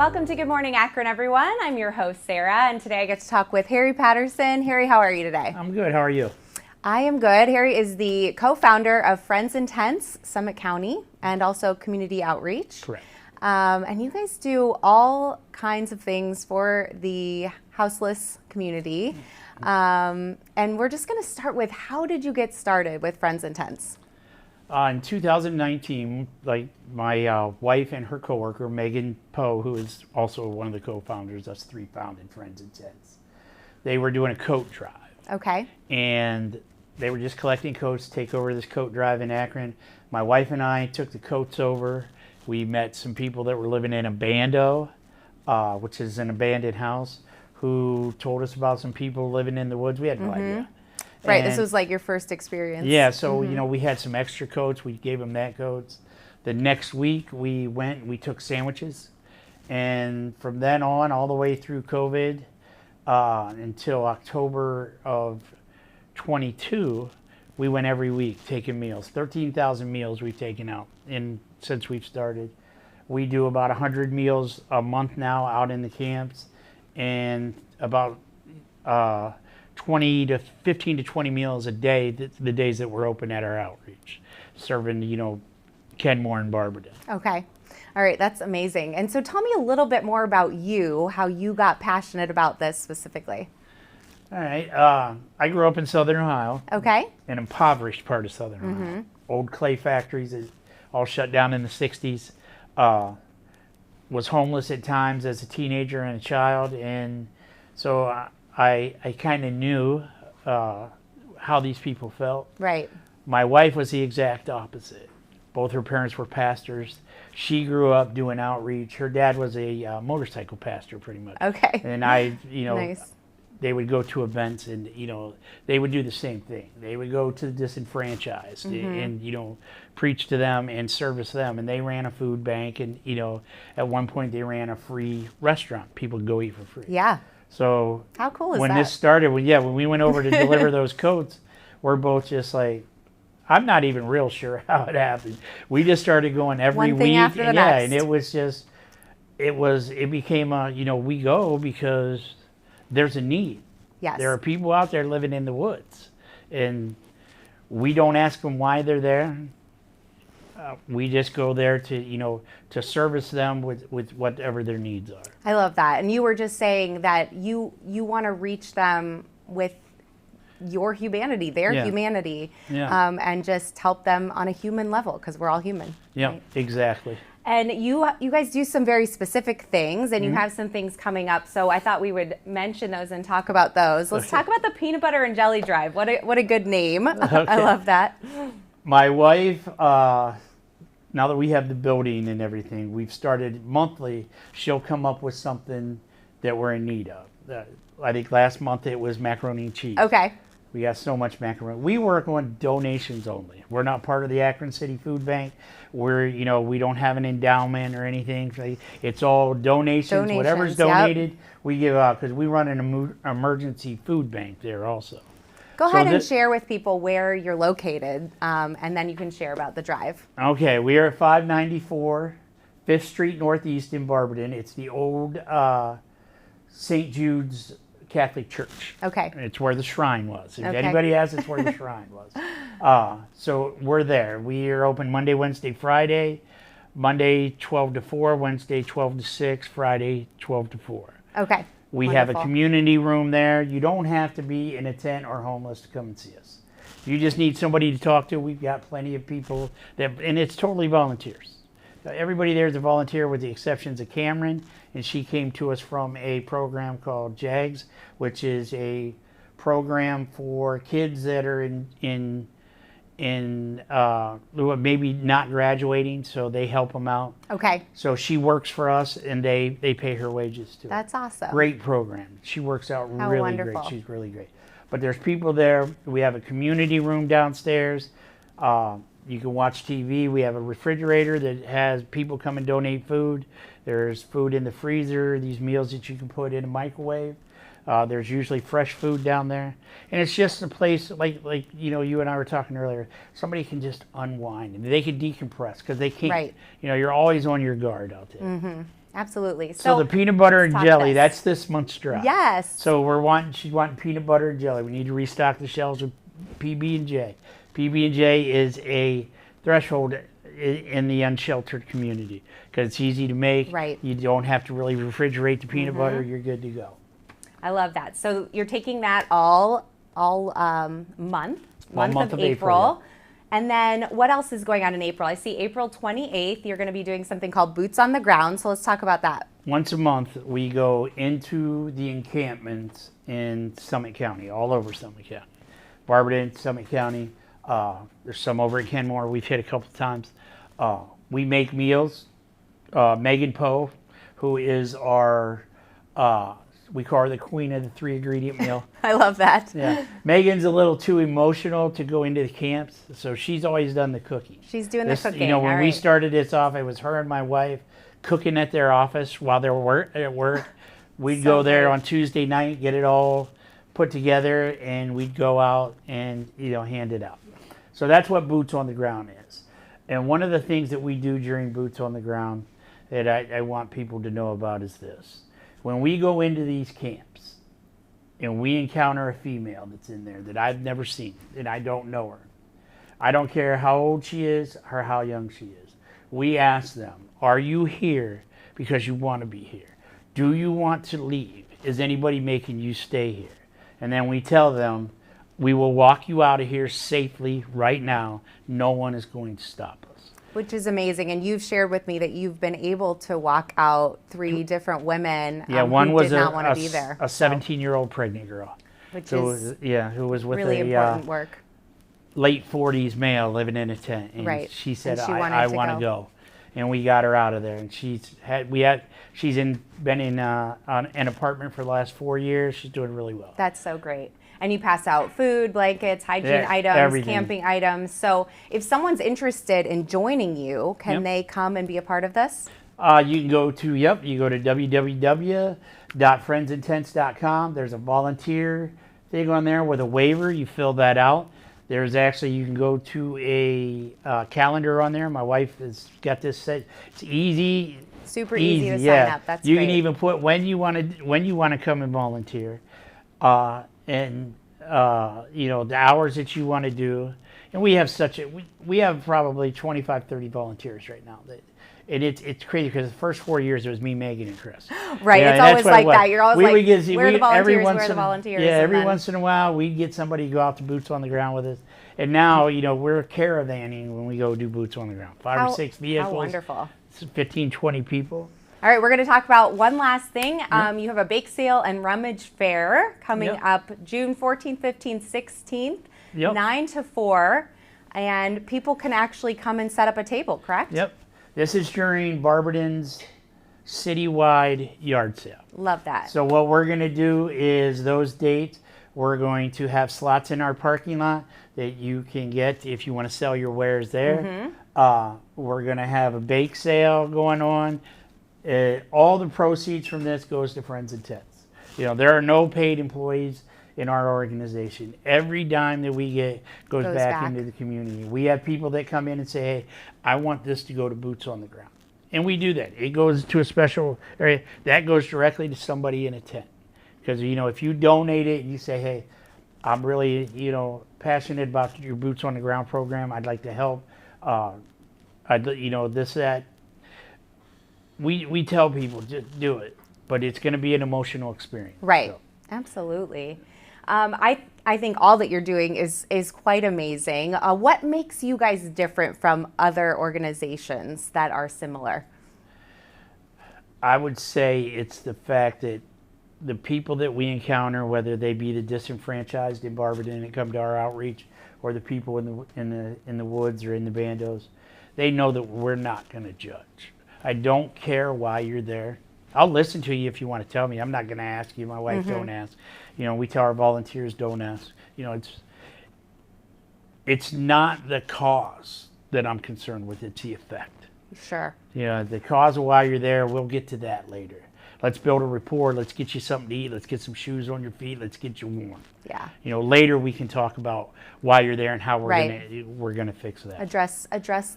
Welcome to Good Morning Akron, everyone. I'm your host, Sarah, and today I get to talk with Harry Patterson. Harry, how are you today? I'm good. How are you? I am good. Harry is the co-founder of Friends in Tents, Summit County, and also Community Outreach. Correct. And you guys do all kinds of things for the houseless community. And we're just going to start with, how did you get started with Friends in Tents? In 2019, like my wife and her coworker, Megan Poe, who is also one of the co-founders, us three founded Friends in Tents. They were doing a coat drive. Okay. And they were just collecting coats to take over this coat drive in Akron. My wife and I took the coats over. We met some people that were living in a bando, which is an abandoned house, who told us about some people living in the woods. We had no idea. Right, this was like your first experience. Yeah, so, you know, we had some extra coats. We gave them that coats. The next week, we went and we took sandwiches. And from then on, all the way through COVID, until October of 22, we went every week taking meals. 13,000 meals we've taken out since we've started. We do about 100 meals a month now out in the camps, and about 15 to 20 meals a day, the days that we're open at our outreach, serving, you know, Kenmore and Barberton. Okay. All right, that's amazing. And so tell me a little bit more about you, how you got passionate about this specifically. All right. I grew up in Southern Ohio. Okay. An impoverished part of Southern Ohio. Old clay factories, all shut down in the 60s. Was homeless at times as a teenager and a child, and so I kind of knew how these people felt. Right. My wife was the exact opposite. Both her parents were pastors. She grew up doing outreach. Her dad was a motorcycle pastor, pretty much. Okay. And I, you know, nice. They would go to events, and, you know, they would do the same thing. They would go to the disenfranchised and, you know, preach to them and service them. And they ran a food bank, and, you know, at one point they ran a free restaurant. People would go eat for free. Yeah. So how cool is when that? this started, when we went over to deliver those coats, we're both just like, I'm not even real sure how it happened. We just started going every One thing week, after the and next. and it was just, it became a, you know, we go because there's a need. Yes. There are people out there living in the woods, and we don't ask them why they're there. We just go there to, you know, to service them with whatever their needs are. I love that. And you were just saying that you want to reach them with your humanity, their humanity, and just help them on a human level, because we're all human. Yeah, right? Exactly. And you guys do some very specific things, and you have some things coming up. So I thought we would mention those and talk about those. Let's talk about the peanut butter and jelly drive. What a good name. Okay. I love that. My wife, now that we have the building and everything, we've started monthly. She'll come up with something that we're in need of. I think last month it was macaroni and cheese. Okay. We got so much macaroni. We work on donations only. We're not part of the Akron City Food Bank. We don't have an endowment or anything. It's all donations. Whatever's donated, we give out, because we run an emergency food bank there also. Go ahead and share with people where you're located, and then you can share about the drive. Okay, we are at 594 5th Street Northeast in Barberton. It's the old St. Jude's Catholic Church. Okay. It's where the shrine was. If anybody asks, it's where the shrine was. So we're there. We are open Monday, Wednesday, Friday. Monday 12 to 4, Wednesday 12 to 6, Friday 12 to 4. Okay. We have a community room there. You don't have to be in a tent or homeless to come and see us. If you just need somebody to talk to, we've got plenty of people and it's totally volunteers. Everybody there is a volunteer with the exceptions of Cameron, and she came to us from a program called JAGS, which is a program for kids that are in maybe not graduating, so they help them out. Okay. So she works for us, and they pay her wages too. That's awesome. Great program. She works out really wonderful. great. She's really great. But there's people there. We have a community room downstairs. You can watch TV. We have a refrigerator that has people come and donate food. There's food in the freezer, these meals that you can put in a microwave. There's usually fresh food down there. And it's just a place, like you know, you and I were talking earlier, somebody can just unwind and they can decompress, because they can't, Right. you know, you're always on your guard out there. Mm-hmm. Absolutely. So the peanut butter and let's talk jelly, this. that's this month's drop. Yes. So she's wanting peanut butter and jelly. We need to restock the shelves with PB&J. PB&J is a threshold in the unsheltered community because it's easy to make. Right. You don't have to really refrigerate the peanut butter. You're good to go. I love that. So you're taking that all month of April. Yeah. And then what else is going on in April? I see April 28th, you're going to be doing something called Boots on the Ground. So let's talk about that. Once a month, we go into the encampments in Summit County, all over Summit County. Barberton, Summit County. There's some over at Kenmore we've hit a couple times. We make meals. Megan Poe, who is our, we call her the queen of the 3-ingredient meal. I love that. Yeah. Megan's a little too emotional to go into the camps, so she's always done the cooking. She's doing the cooking. You know, when all we right. started this off, it was her and my wife cooking at their office while they were at work. We'd So go there great. on Tuesday night, get it all put together, and we'd go out and, hand it out. So that's what Boots on the Ground is. And one of the things that we do during Boots on the Ground that I want people to know about is this. When we go into these camps and we encounter a female that's in there that I've never seen, and I don't know her, I don't care how old she is or how young she is, we ask them, are you here because you want to be here? Do you want to leave? Is anybody making you stay here? And then we tell them, we will walk you out of here safely right now. No one is going to stop us. Which is amazing. And you've shared with me that you've been able to walk out 3 different women One who was did not want to be there. a 17-year-old pregnant girl. Which who is was with really a important work. late 40s male living in a tent. And Right. she said, And she I wanted to want to go. And we got her out of there. And she's been in an apartment for the last 4 years. She's doing really well. That's so great. And you pass out food, blankets, hygiene items, everything. camping items. So if someone's interested in joining you, can Yep. they come and be a part of this? You can go to www.friendsintense.com. There's a volunteer thing on there with a waiver. You fill that out. There's actually, you can go to a calendar on there. My wife has got this set. It's easy. Super easy to sign up. That's you great. can even put when you want to come and volunteer, and the hours that you want to do. And we have we have probably 25, 30 volunteers right now. And it's crazy because the first 4 years it was me, Megan, and Chris. Right, Yeah, it's and always that's what like it was. that. You're always We like, would get- where are the every volunteers, once where are the in- volunteers? Yeah, And every then- once in a while we'd get somebody to go out to Boots on the Ground with us. And now, we're caravanning when we go do Boots on the Ground. 5 or 6 vehicles. How wonderful. 15, 20 people. All right, we're going to talk about one last thing. You have a bake sale and rummage fair coming Yep. up June 14th, 15th, 16th, Yep. 9 to 4. And people can actually come and set up a table, correct? Yep. This is during Barberton's citywide yard sale. Love that. So what we're going to do is those dates, we're going to have slots in our parking lot that you can get if you want to sell your wares there. We're going to have a bake sale going on. All the proceeds from this goes to Friends and Tents. There are no paid employees in our organization. Every dime that we get goes back into the community. We have people that come in and say, hey, I want this to go to Boots on the Ground. And we do that. It goes to a special area. That goes directly to somebody in a tent. Because, if you donate it and you say, hey, I'm really, passionate about your Boots on the Ground program. I'd like to help. This, that. We tell people, just do it. But it's going to be an emotional experience. Right. So. Absolutely. I think all that you're doing is quite amazing. What makes you guys different from other organizations that are similar? I would say it's the fact that the people that we encounter, whether they be the disenfranchised in Barberton and come to our outreach, or the people in the woods or in the bandos, they know that we're not going to judge. I don't care why you're there. I'll listen to you if you want to tell me. I'm not going to ask you. My wife don't ask. We tell our volunteers don't ask. It's not the cause that I'm concerned with. It's the effect. Sure. The cause of why you're there, we'll get to that later. Let's build a rapport. Let's get you something to eat. Let's get some shoes on your feet. Let's get you warm. Yeah. Later we can talk about why you're there and how we're gonna fix that. Address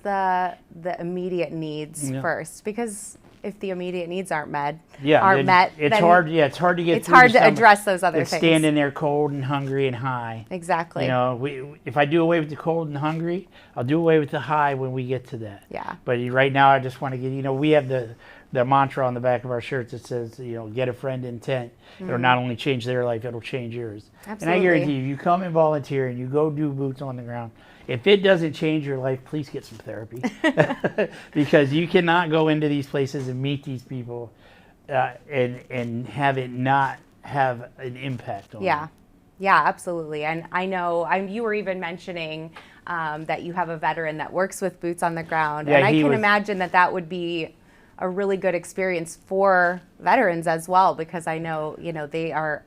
the immediate needs first, because if the immediate needs aren't met, it's hard. Yeah, it's hard to get. It's hard to address those other things. Standing there cold and hungry and high. Exactly. You know, if I do away with the cold and hungry, I'll do away with the high when we get to that. Yeah. But right now, I just want to get. You know, we have the mantra on the back of our shirts that says, you know, get a friend intent. It'll not only change their life, it'll change yours. Absolutely. And I guarantee you, you come and volunteer and you go do boots on the ground. If it doesn't change your life, please get some therapy. Because you cannot go into these places and meet these people and have it not have an impact on you. Yeah, absolutely. And I know you were even mentioning that you have a veteran that works with boots on the ground. Yeah, and I can imagine that would be a really good experience for veterans as well, because I know, you know, they are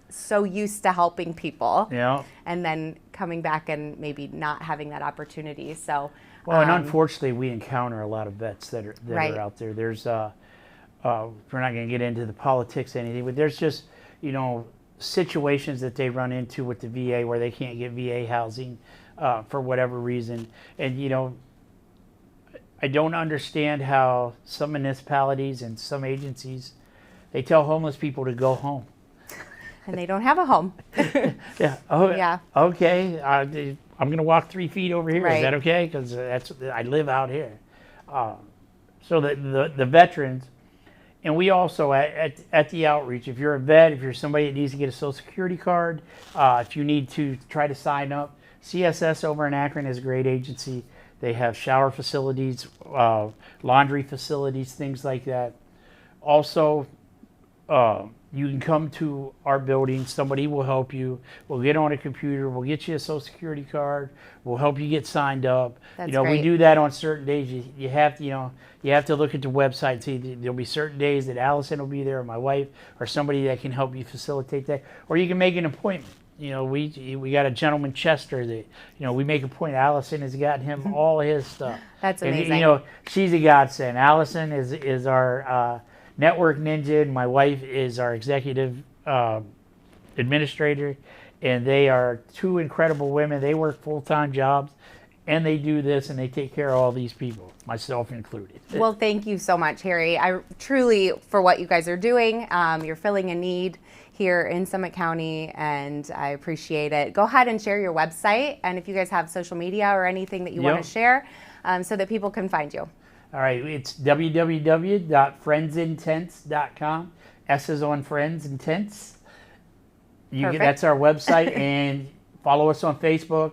so used to helping people. Yeah. And then coming back and maybe not having that opportunity. So well, and unfortunately, we encounter a lot of vets that are out there. There's we're not going to get into the politics or anything, but there's just, you know, situations that they run into with the VA where they can't get VA housing for whatever reason. And, you know, I don't understand how some municipalities and some agencies, they tell homeless people to go home. And they don't have a home. Yeah. Oh, yeah. Okay. I'm going to walk 3 feet over here. Right. Is that okay? Because I live out here. So the veterans, and we also at the outreach, if you're a vet, if you're somebody that needs to get a Social Security card, if you need to try to sign up, CSS over in Akron is a great agency. They have shower facilities, laundry facilities, things like that. Also, you can come to our building. Somebody will help you. We'll get on a computer. We'll get you a Social Security card. We'll help you get signed up. That's great. We do that on certain days. You have to look at the website and see there'll be certain days that Allison will be there, or my wife, or somebody that can help you facilitate that. Or you can make an appointment. You know, we got a gentleman, Chester, that, you know, we make a point. Allison has gotten him all his stuff. That's amazing. And, you know, she's a godsend. Allison is our network ninja, and my wife is our executive administrator, and they are two incredible women. They work full-time jobs, and they do this, and they take care of all these people, myself included. Well, thank you so much, Harry. I truly, for what you guys are doing, you're filling a need here in Summit County, and I appreciate it. Go ahead and share your website, and if you guys have social media or anything that you want to share, so that people can find you. All right, it's www.friendsintense.com. S is on Friends and Tents. That's our website, and follow us on Facebook,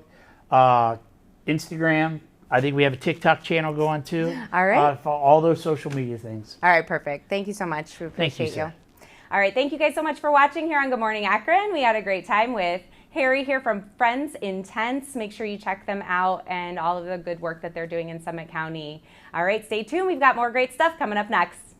Instagram. I think we have a TikTok channel going too. All right. For all those social media things. All right, perfect. Thank you so much. We appreciate you. All right, thank you guys so much for watching here on Good Morning Akron. We had a great time with Harry here from Friends in Tents. Make sure you check them out and all of the good work that they're doing in Summit County. All right, stay tuned. We've got more great stuff coming up next.